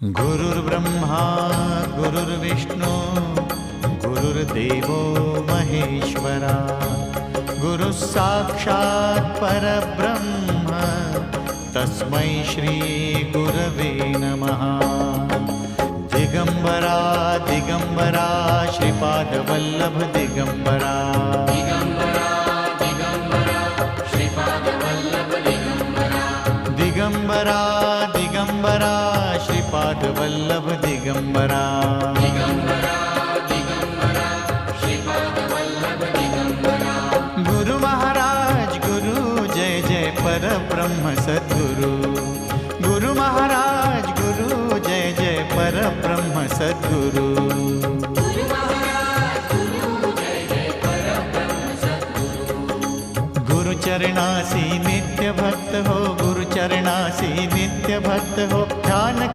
गुरुर्ब्रह्मा गुरुर्विष्णू गुरुर्देवो महेश्वरा गुरुः साक्षात् परब्रह्म तस्मै श्री गुरवे नमः। दिगंबरा दिगंबरा श्रीपादवल्लभ दिगंबरा दिगंबरा दिगंबरा श्रीपादवल्लभ दिगंबरा दिगंबरा दिगंबरा श्रीपादवल्लभ दिगंबरा दिगंबरा दिगंबरा श्रीपादवल्लभ दिगंबरा। गुरु महाराज गुरु जय जय परब्रह्म सद्गुरु। गुरु महाराज गुरु जय जय परब्रह्म सद्गुरु। गुरु महाराज गुरु जय जय परब्रह्म सद्गुरु। गुरु चरणासी नित्य भक्त हो गुरु चरणासी नित्य भक्त हो